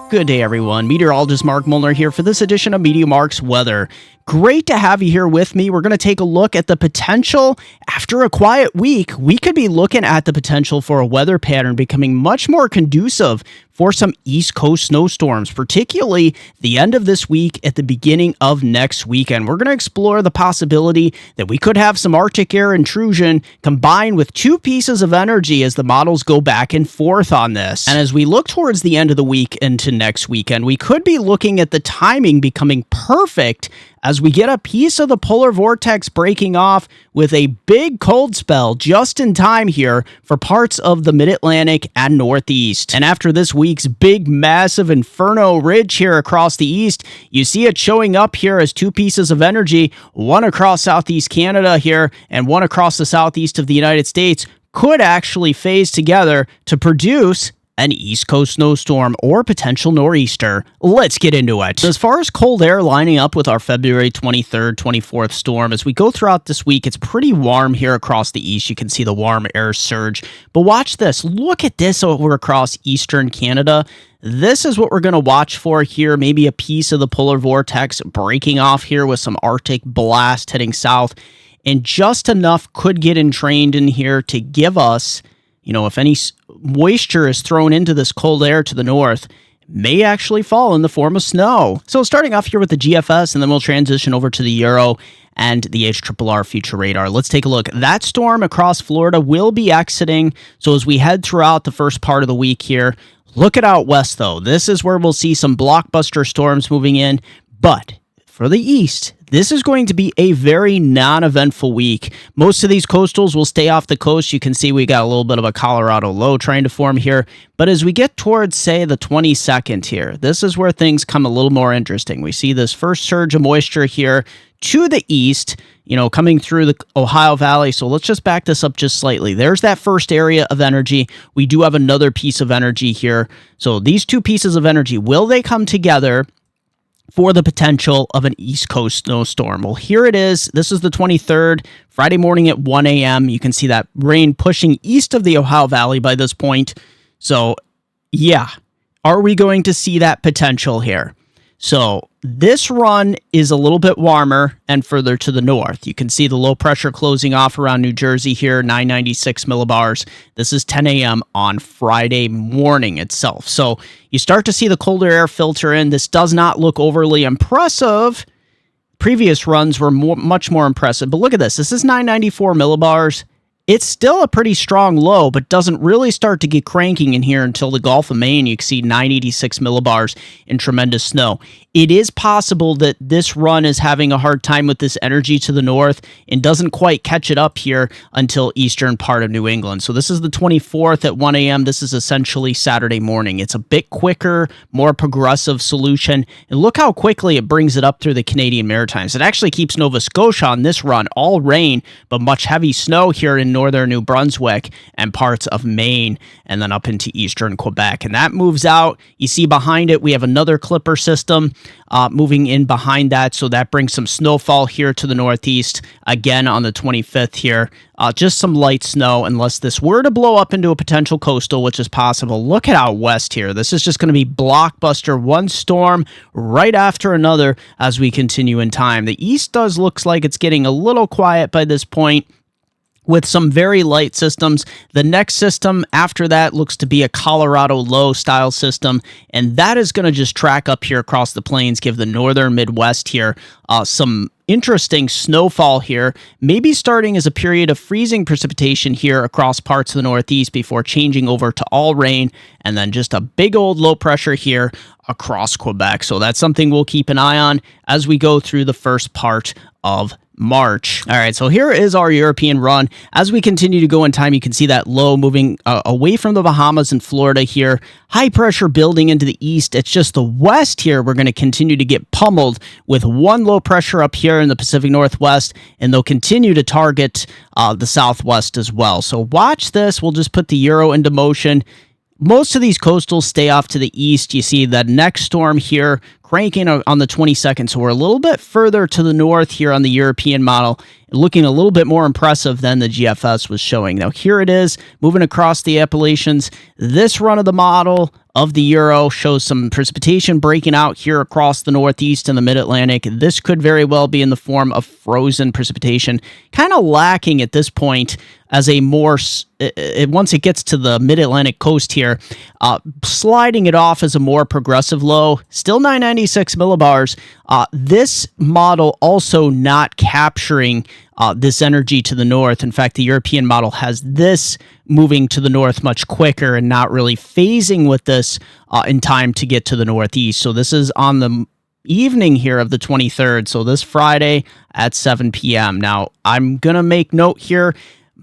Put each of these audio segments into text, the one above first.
Good day, everyone. Meteorologist Mark Mullner here for this edition of MeteoMark's Weather. Great to have you here with me. We're going to take a look at the potential. After a quiet week, we could be looking at the potential for a weather pattern becoming much more conducive for some East Coast snowstorms, particularly the end of this week at the beginning of next weekend. We're going to explore the possibility that we could have some Arctic air intrusion combined with two pieces of energy as the models go back and forth on this. And as we look towards the end of the week into next weekend, we could be looking at the timing becoming perfect as we get a piece of the polar vortex breaking off with a big cold spell just in time here for parts of the mid-Atlantic and Northeast. And after this week's big, massive inferno ridge here across the east, you see it showing up here as two pieces of energy, one across Southeast Canada here and one across the southeast of the United States, could actually phase together to produce an East Coast snowstorm or potential nor'easter. Let's get into it. As far as cold air lining up with our February 23rd, 24th storm, as we go throughout this week, it's pretty warm here across the east. You can see the warm air surge. But watch this. Look at this over across eastern Canada. This is what we're going to watch for here. Maybe a piece of the polar vortex breaking off here with some Arctic blast heading south. And just enough could get entrained in here to give us, if any moisture is thrown into this cold air to the north, may actually fall in the form of snow. So starting off here with the GFS, and then we'll transition over to the Euro and the HRRR future radar. Let's take a look. That storm across Florida will be exiting. So as we head throughout the first part of the week here, look at out west though. This is where we'll see some blockbuster storms moving in. But for the east, this is going to be a very non-eventful week. Most of these coastals will stay off the coast. You can see we got a little bit of a Colorado low trying to form here. But as we get towards, say, the 22nd here, this is where things come a little more interesting. We see this first surge of moisture here to the east, coming through the Ohio Valley. So let's just back this up just slightly. There's that first area of energy. We do have another piece of energy here. So these two pieces of energy, will they come together for the potential of an East Coast snowstorm? Well, here it is. This is the 23rd, Friday morning at 1 a.m. You can see that rain pushing east of the Ohio Valley by this point. So, yeah, are we going to see that potential here? So this run is a little bit warmer and further to the north. You can see the low pressure closing off around New Jersey here, 996 millibars. This is 10 a.m. on Friday morning itself. So you start to see the colder air filter in. This does not look overly impressive. Previous runs were much more impressive. But look at this. This is 994 millibars. It's still a pretty strong low, but doesn't really start to get cranking in here until the Gulf of Maine. You can see 986 millibars in tremendous snow. It is possible that this run is having a hard time with this energy to the north and doesn't quite catch it up here until eastern part of New England. So this is the 24th at 1 a.m. This is essentially Saturday morning. It's a bit quicker, more progressive solution. And look how quickly it brings it up through the Canadian Maritimes. It actually keeps Nova Scotia on this run, all rain, but much heavy snow here in northern New Brunswick and parts of Maine, and then up into eastern Quebec. And that moves out. You see behind it, we have another clipper system moving in behind that. So that brings some snowfall here to the northeast again on the 25th here. Just some light snow unless this were to blow up into a potential coastal, which is possible. Look at out west here. This is just going to be blockbuster, one storm right after another as we continue in time. The east looks like it's getting a little quiet by this point, with some very light systems. The next system after that looks to be a Colorado low style system, and that is going to just track up here across the plains, give the northern Midwest here some interesting snowfall here, maybe starting as a period of freezing precipitation here across parts of the Northeast before changing over to all rain, and then just a big old low pressure here across Quebec. So that's something we'll keep an eye on as we go through the first part of March. All right, so here is our European run. As we continue to go in time, you can see that low moving away from the Bahamas and Florida here. High pressure building into the east. It's just the west here we're going to continue to get pummeled with one low pressure up here in the Pacific Northwest, and they'll continue to target the Southwest as well. So watch this. We'll just put the Euro into motion. Most of these coastals stay off to the east. You see that next storm here cranking on the 22nd, so we're a little bit further to the north here on the European model, looking a little bit more impressive than the GFS was showing. Now, here it is, moving across the Appalachians. This run of the model of the Euro shows some precipitation breaking out here across the Northeast and the Mid-Atlantic. This could very well be in the form of frozen precipitation, kind of lacking at this point as a more, once it gets to the Mid-Atlantic coast here, sliding it off as a more progressive low, still 996 millibars. This model also not capturing this energy to the north. In fact, the European model has this moving to the north much quicker and not really phasing with this in time to get to the northeast. So this is on the evening here of the 23rd. So this Friday at 7 p.m. Now, I'm going to make note here.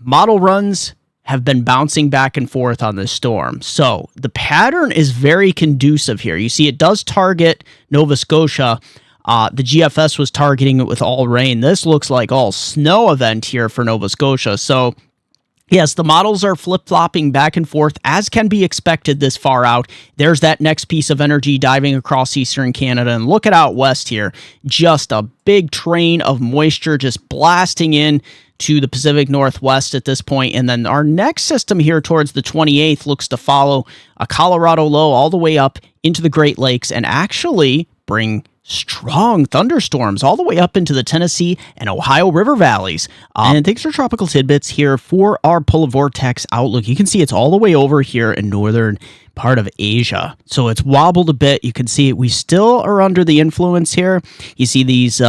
Model runs have been bouncing back and forth on this storm. So the pattern is very conducive here. You see it does target Nova Scotia. The GFS was targeting it with all rain. This looks like all snow event here for Nova Scotia. So yes, the models are flip-flopping back and forth as can be expected this far out. There's that next piece of energy diving across eastern Canada. And look at out west here. Just a big train of moisture just blasting in to the Pacific Northwest at this point. And then our next system here towards the 28th looks to follow a Colorado low all the way up into the Great Lakes and actually bring strong thunderstorms all the way up into the Tennessee and Ohio River valleys. And thanks for Tropical Tidbits here for our Polar Vortex outlook. You can see it's all the way over here in northern part of Asia. So it's wobbled a bit. You can see we still are under the influence here. You see these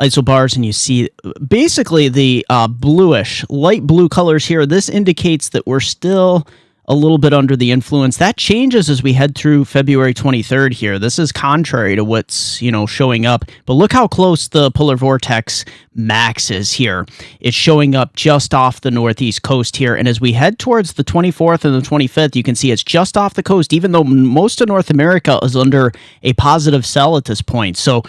isobars and you see basically the bluish, light blue colors here. This indicates that we're still a little bit under the influence. That changes as we head through February 23rd here. This is contrary to what's, showing up. But look how close the polar vortex max is here. It's showing up just off the northeast coast here. And as we head towards the 24th and the 25th, you can see it's just off the coast, even though most of North America is under a positive cell at this point. So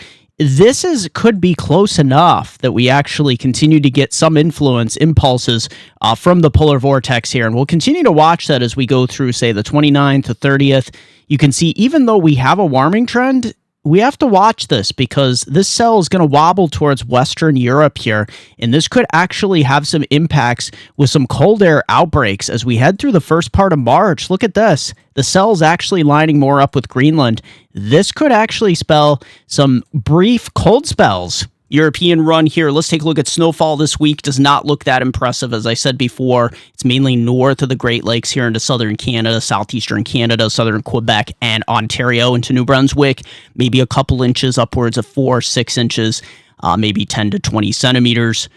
this could be close enough that we actually continue to get some impulses from the polar vortex here. And we'll continue to watch that as we go through, say, the 29th to 30th. You can see, even though we have a warming trend, we have to watch this because this cell is going to wobble towards Western Europe here. And this could actually have some impacts with some cold air outbreaks as we head through the first part of March. Look at this. The cell's actually lining more up with Greenland. This could actually spell some brief cold spells. European run here. Let's take a look at snowfall this week. Does not look that impressive. As I said before, it's mainly north of the Great Lakes here into southern Canada, southeastern Canada, southern Quebec, and Ontario into New Brunswick. Maybe a couple inches, upwards of 4-6 inches, maybe 10 to 20 centimeters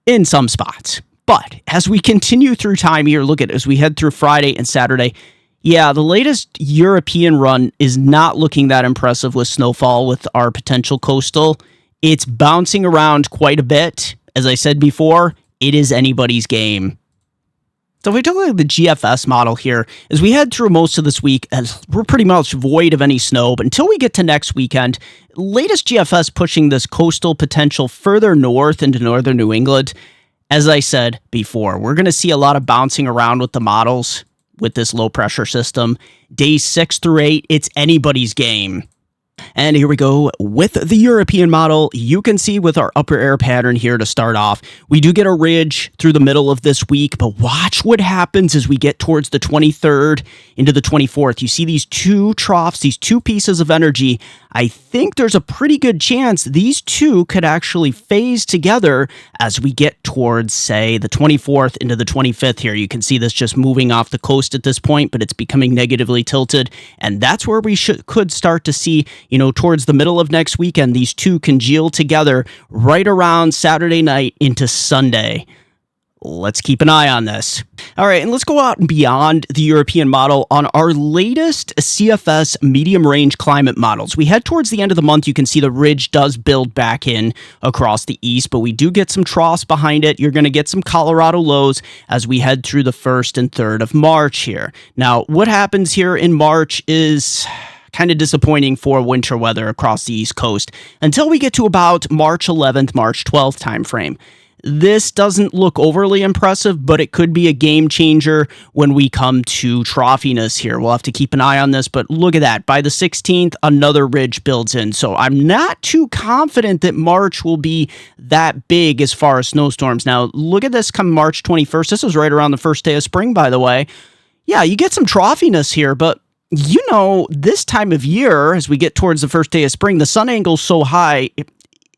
in some spots. But as we continue through time here, look at as we head through Friday and Saturday. Yeah, the latest European run is not looking that impressive with snowfall with our potential coastal. It's bouncing around quite a bit. As I said before, it is anybody's game. So if we take a look at the GFS model here, as we head through most of this week, as we're pretty much void of any snow, but until we get to next weekend, latest GFS pushing this coastal potential further north into northern New England. As I said before, we're going to see a lot of bouncing around with the models with this low pressure system. Days 6 through 8, it's anybody's game. And here we go with the European model. You can see with our upper air pattern here to start off, we do get a ridge through the middle of this week, but watch what happens as we get towards the 23rd into the 24th. You see these two troughs, these two pieces of energy. I think there's a pretty good chance these two could actually phase together as we get towards, say, the 24th into the 25th here. You can see this just moving off the coast at this point, but it's becoming negatively tilted. And that's where we could start to see, towards the middle of next weekend, these two congeal together right around Saturday night into Sunday. Let's keep an eye on this. All right, and let's go out and beyond the European model on our latest CFS medium range climate models. We head towards the end of the month. You can see the ridge does build back in across the east, but we do get some troughs behind it. You're going to get some Colorado lows as we head through the 1st and 3rd of March here. Now, what happens here in March is kind of disappointing for winter weather across the East Coast until we get to about March 11th, March 12th timeframe. this doesn't look overly impressive, but it could be a game changer when we come to troughiness here. We'll have to keep an eye on this, but look at that. By the 16th, another ridge builds in. So I'm not too confident that March will be that big as far as snowstorms. Now, look at this come March 21st. This was right around the first day of spring, by the way. Yeah, you get some troughiness here, but you know, this time of year, as we get towards the first day of spring, the sun angle's so high,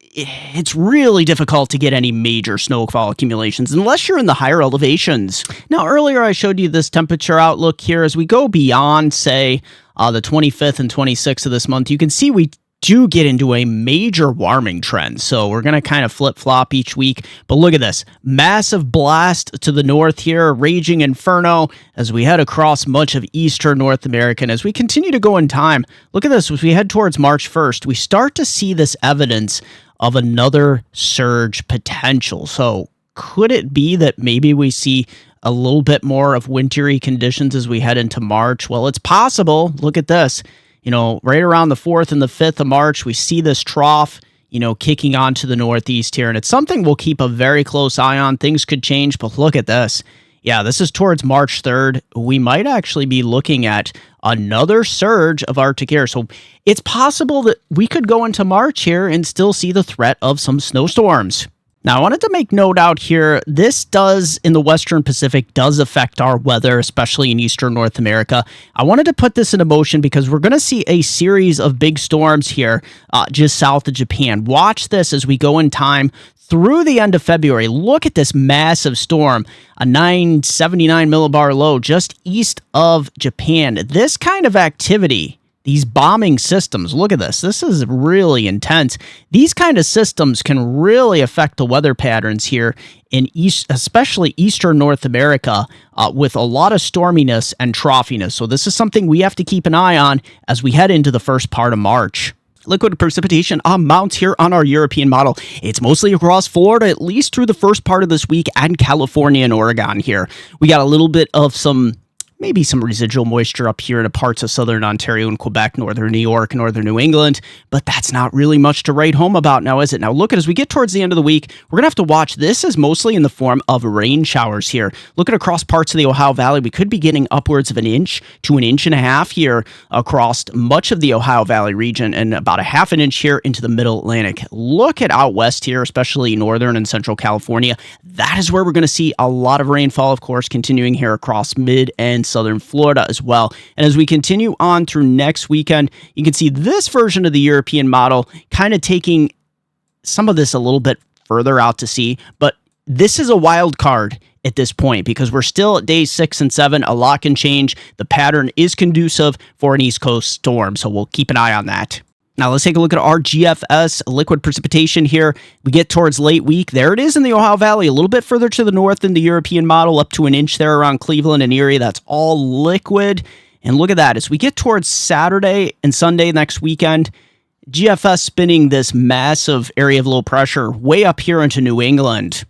it's really difficult to get any major snowfall accumulations unless you're in the higher elevations. Now, earlier I showed you this temperature outlook here. As we go beyond, say, the 25th and 26th of this month, you can see we do get into a major warming trend. So we're going to kind of flip-flop each week. But look at this. Massive blast to the north here, raging inferno as we head across much of eastern North America. And as we continue to go in time, look at this. As we head towards March 1st, we start to see this evidence of another surge potential. So could it be that maybe we see a little bit more of wintry conditions as we head into March? Well, it's possible. Look at this. You know, right around the 4th and the 5th of March, we see this trough, you know, kicking on to the northeast here. And it's something we'll keep a very close eye on. Things could change, but look at this. Yeah, this is towards March 3rd. We might actually be looking at another surge of Arctic air. So it's possible that we could go into March here and still see the threat of some snowstorms. Now, I wanted to make note out here, this does, in the Western Pacific, does affect our weather, especially in Eastern North America. I wanted to put this into motion because we're going to see a series of big storms here just south of Japan. Watch this as we go in time through the end of February. Look at this massive storm, a 979 millibar low just east of Japan. This kind of activity, these bombing systems, look at this. This is really intense. These kind of systems can really affect the weather patterns here in especially Eastern North America with a lot of storminess and troughiness. So this is something we have to keep an eye on as we head into the first part of March. Liquid precipitation amounts here on our European model. It's mostly across Florida, at least through the first part of this week, and California and Oregon here. We got a little bit of maybe some residual moisture up here in parts of southern Ontario and Quebec, northern New York, northern New England, but that's not really much to write home about now, is it? Now, look, as we get towards the end of the week, we're going to have to watch. This is mostly in the form of rain showers here. Looking across parts of the Ohio Valley, we could be getting upwards of an inch to an inch and a half here across much of the Ohio Valley region and about a half an inch here into the middle Atlantic. Look at out west here, especially northern and central California. That is where we're going to see a lot of rainfall, of course, continuing here across mid and southern Florida as well. And as we continue on through next weekend, you can see this version of the European model kind of taking some of this a little bit further out to sea, but this is a wild card at this point because we're still at days 6 and 7. A lot can change. The pattern is conducive for an East Coast storm, so we'll keep an eye on that. Now, let's take a look at our GFS liquid precipitation here. We get towards late week. There it is in the Ohio Valley, a little bit further to the north than the European model, up to an inch there around Cleveland and Erie. That's all liquid. And look at that. As we get towards Saturday and Sunday next weekend, GFS spinning this massive area of low pressure way up here into New England.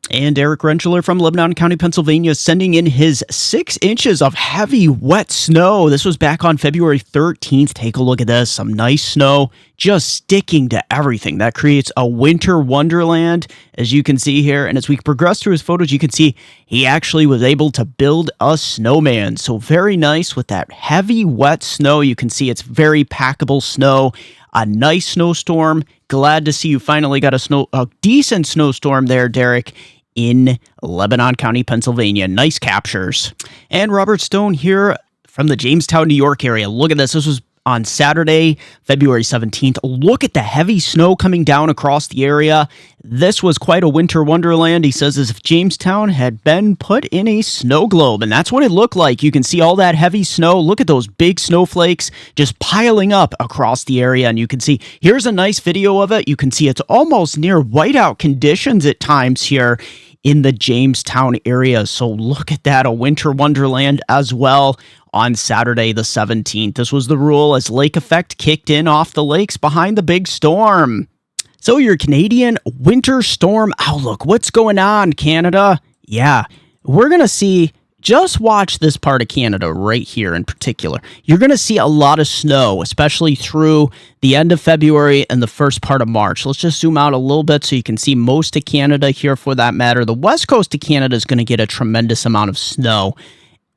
And Eric Rentschler from Lebanon County, Pennsylvania, sending in his 6 inches of heavy, wet snow. This was back on February 13th. Take a look at this. Some nice snow just sticking to everything. That creates a winter wonderland, as you can see here. And as we progress through his photos, you can see he actually was able to build a snowman. So very nice with that heavy, wet snow. You can see it's very packable snow. A nice snowstorm. Glad to see you finally got a decent snowstorm there, Derek, in Lebanon County, Pennsylvania. Nice captures. And Robert Stone here from the Jamestown, New York area. Look at this. This was on Saturday, February 17th. Look at the heavy snow coming down across the area. This was quite a winter wonderland, he says, as if Jamestown had been put in a snow globe. And that's what it looked like. You can see all that heavy snow. Look at those big snowflakes just piling up across the area. And you can see, here's a nice video of it. You can see it's almost near whiteout conditions at times here in the Jamestown area. So look at that, a winter wonderland as well. On Saturday the 17th. This was the rule as lake effect kicked in off the lakes behind the big storm. So your Canadian winter storm outlook. What's going on, Canada? Yeah, we're going to see Just watch this part of Canada right here in particular. You're going to see a lot of snow, especially through the end of February and the first part of March. Let's just zoom out a little bit so you can see most of Canada here for that matter. The west coast of Canada is going to get a tremendous amount of snow,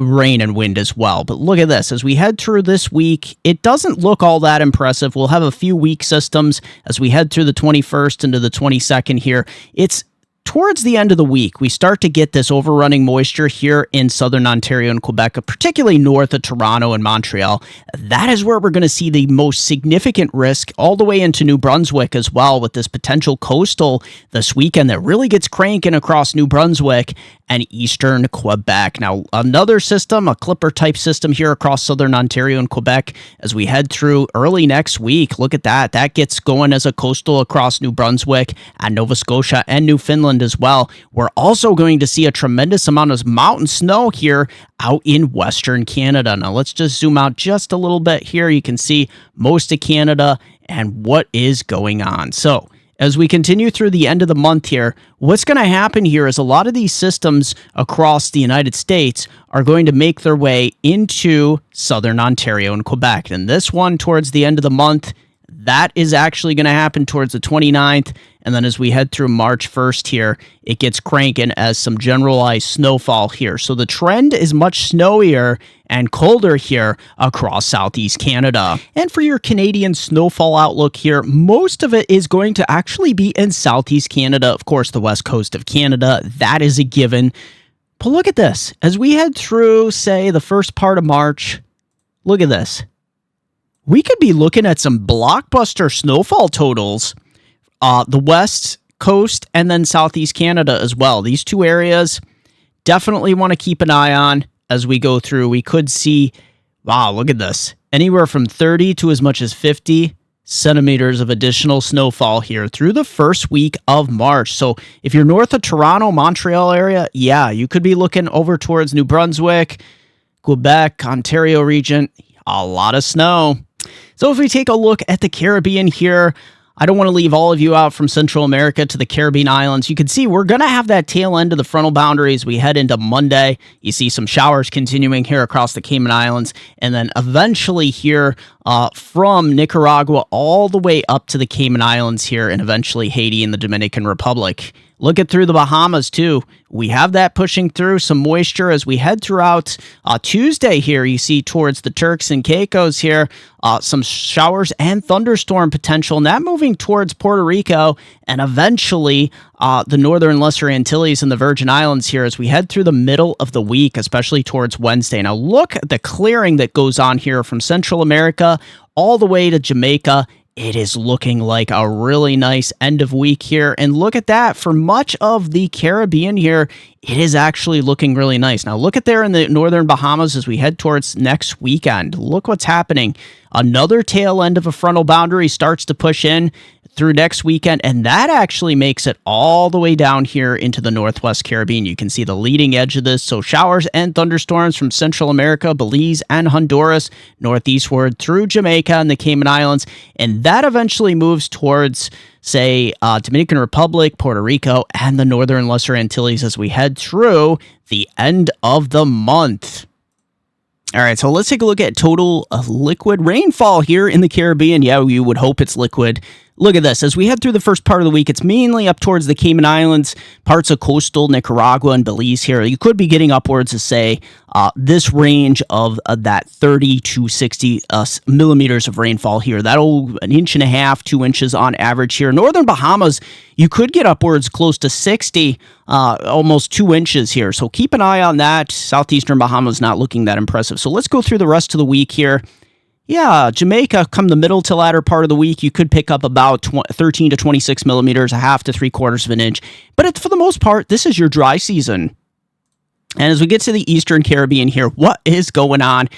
rain, and wind as well. But look at this. As we head through this week, it doesn't look all that impressive. We'll have a few weak systems as we head through the 21st into the 22nd here. It's towards the end of the week, we start to get this overrunning moisture here in southern Ontario and Quebec, particularly north of Toronto and Montreal. That is where we're going to see the most significant risk all the way into New Brunswick as well, with this potential coastal this weekend that really gets cranking across New Brunswick and eastern Quebec. Now, another system, a clipper-type system here across southern Ontario and Quebec as we head through early next week. Look at that. That gets going as a coastal across New Brunswick and Nova Scotia and Newfoundland as well. We're also going to see a tremendous amount of mountain snow here out in Western Canada. Now, let's just zoom out just a little bit here. You can see most of Canada and what is going on. So, as we continue through the end of the month here, what's going to happen here is a lot of these systems across the United States are going to make their way into southern Ontario and Quebec. And this one towards the end of the month, that is actually going to happen towards the 29th. And then as we head through March 1st here, it gets cranking as some generalized snowfall here. So the trend is much snowier and colder here across southeast Canada. And for your Canadian snowfall outlook here, most of it is going to actually be in southeast Canada. Of course, the west coast of Canada, that is a given. But look at this. As we head through, say, the first part of March, look at this. We could be looking at some blockbuster snowfall totals. The west coast and then southeast Canada as well. These two areas definitely want to keep an eye on as we go through. We could see, wow, look at this. Anywhere from 30 to as much as 50 centimeters of additional snowfall here through the first week of March. So if you're north of Toronto, Montreal area, yeah, you could be looking over towards New Brunswick, Quebec, Ontario region. A lot of snow. So if we take a look at the Caribbean here, I don't want to leave all of you out from Central America to the Caribbean islands. You can see we're going to have that tail end of the frontal boundary as we head into Monday. You see some showers continuing here across the Cayman Islands, and then eventually here from Nicaragua all the way up to the Cayman Islands here, and eventually Haiti and the Dominican Republic. Look at through the Bahamas too. We have that pushing through some moisture as we head throughout Tuesday here. You see towards the Turks and Caicos here, some showers and thunderstorm potential, and that moving towards Puerto Rico and eventually the Northern Lesser Antilles and the Virgin Islands here as we head through the middle of the week, especially towards Wednesday. Now look at the clearing that goes on here from Central America all the way to Jamaica. It is looking like a really nice end of week here. And look at that. For much of the Caribbean here, it is actually looking really nice. Now, look at there in the northern Bahamas as we head towards next weekend. Look what's happening. Another tail end of a frontal boundary starts to push in through next weekend, and that actually makes it all the way down here into the Northwest Caribbean. You can see the leading edge of this. So showers and thunderstorms from Central America, Belize, and Honduras, northeastward through Jamaica and the Cayman Islands, and that eventually moves towards, say, Dominican Republic, Puerto Rico, and the Northern Lesser Antilles as we head through the end of the month. All right, so let's take a look at total liquid rainfall here in the Caribbean. Yeah, you would hope it's liquid. Look at this. As we head through the first part of the week, it's mainly up towards the Cayman Islands, parts of coastal Nicaragua and Belize here. You could be getting upwards of, say, this range of that 30 to 60 millimeters of rainfall here. That'll 1.5 inches, 2 inches on average here. Northern Bahamas, you could get upwards close to 60, almost 2 inches here. So keep an eye on that. Southeastern Bahamas not looking that impressive. So let's go through the rest of the week here. Yeah, Jamaica, come the middle to latter part of the week, you could pick up about 13 to 26 millimeters, 1/2 to 3/4 of an inch. But for the most part, this is your dry season. And as we get to the Eastern Caribbean here, what is going on?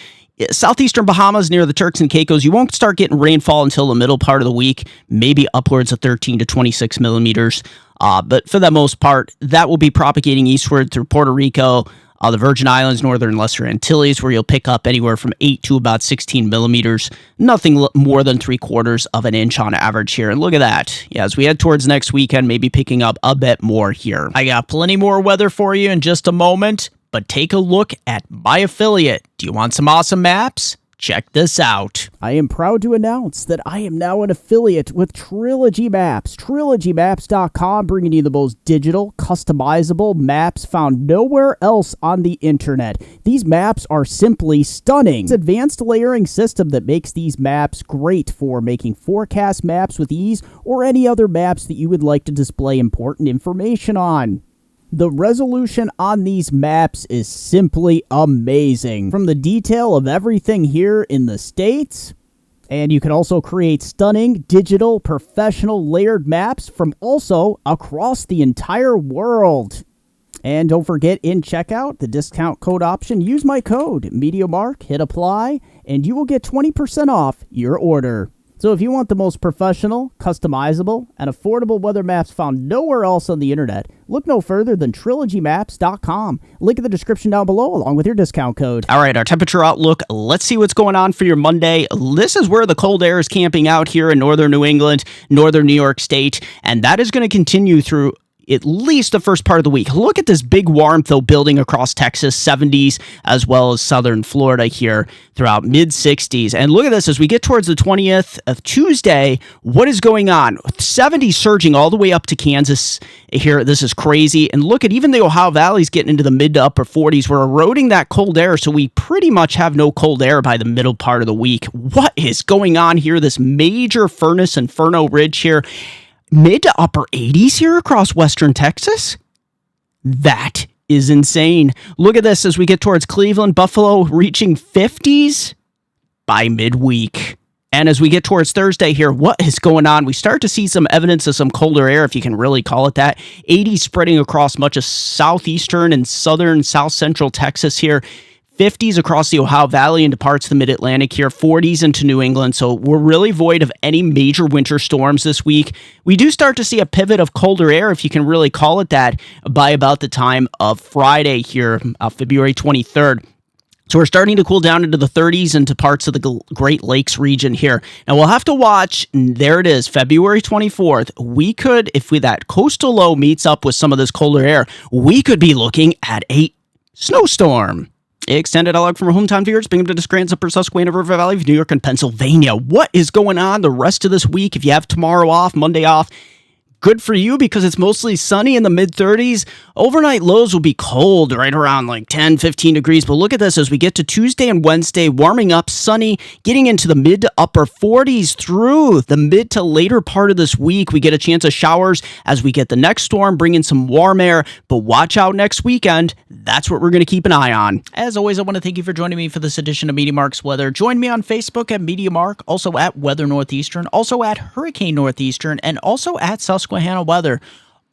Southeastern Bahamas near the Turks and Caicos, you won't start getting rainfall until the middle part of the week, maybe upwards of 13 to 26 millimeters. But for the most part, that will be propagating eastward through Puerto Rico, the Virgin Islands, Northern Lesser Antilles, where you'll pick up anywhere from 8 to about 16 millimeters. Nothing more than 3/4 of an inch on average here. And look at that. Yeah, as we head towards next weekend, maybe picking up a bit more here. I got plenty more weather for you in just a moment. but take a look at my affiliate. Do you want some awesome maps? Check this out. I am proud to announce that I am now an affiliate with Trilogy Maps. TrilogyMaps.com, bringing you the most digital, customizable maps found nowhere else on the internet. These maps are simply stunning. It's an advanced layering system that makes these maps great for making forecast maps with ease or any other maps that you would like to display important information on. The resolution on these maps is simply amazing. From the detail of everything here in the States, and you can also create stunning, digital, professional layered maps from also across the entire world. And don't forget, in checkout, the discount code option, use my code, MeteoMark, hit apply, and you will get 20% off your order. So if you want the most professional, customizable, and affordable weather maps found nowhere else on the internet, look no further than TrilogyMaps.com. Link in the description down below along with your discount code. All right, our temperature outlook. Let's see what's going on for your Monday. This is where the cold air is camping out here in northern New England, northern New York State, and that is going to continue through at least the first part of the week. Look at this big warmth, though, building across Texas, 70s, as well as southern Florida here throughout mid-60s. And look at this, as we get towards the 20th of Tuesday, what is going on? 70s surging all the way up to Kansas here. This is crazy. And look at even the Ohio Valley's getting into the mid to upper 40s. We're eroding that cold air, so we pretty much have no cold air by the middle part of the week. What is going on here? This major furnace inferno ridge here. Mid to upper 80s here across western Texas? That is insane. Look at this as we get towards Cleveland, Buffalo reaching 50s by midweek. And as we get towards Thursday here, what is going on? We start to see some evidence of some colder air, if you can really call it that. 80s spreading across much of southeastern and southern, south central Texas here. 50s across the Ohio Valley into parts of the mid-Atlantic here, 40s into New England. So we're really void of any major winter storms this week. We do start to see a pivot of colder air, if you can really call it that, by about the time of Friday here, February 23rd. So we're starting to cool down into the 30s into parts of the Great Lakes region here. Now we'll have to watch, there it is, February 24th. We could, if that coastal low meets up with some of this colder air, we could be looking at a snowstorm. Extended log from our hometown viewers, Binghamton to Scranton, Upper Susquehanna, River Valley, New York, and Pennsylvania. What is going on the rest of this week? If you have tomorrow off, Monday off, good for you because it's mostly sunny in the mid-30s. Overnight lows will be cold, right around like 10, 15 degrees. But look at this as we get to Tuesday and Wednesday, warming up, sunny, getting into the mid to upper 40s through the mid to later part of this week. We get a chance of showers as we get the next storm, bring in some warm air. But watch out next weekend. That's what we're going to keep an eye on. As always, I want to thank you for joining me for this edition of MeteoMark's Weather. Join me on Facebook at MeteoMark, also at Weather Northeastern, also at Hurricane Northeastern, and also at Susquehanna Weather.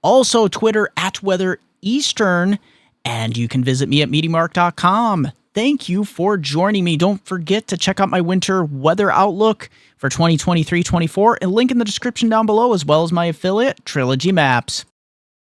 Also Twitter at Weather Eastern, and you can visit me at MeteoMark.com. Thank you for joining me. Don't forget to check out my winter weather outlook for 2023-24, and link in the description down below, as well as my affiliate, Trilogy Maps.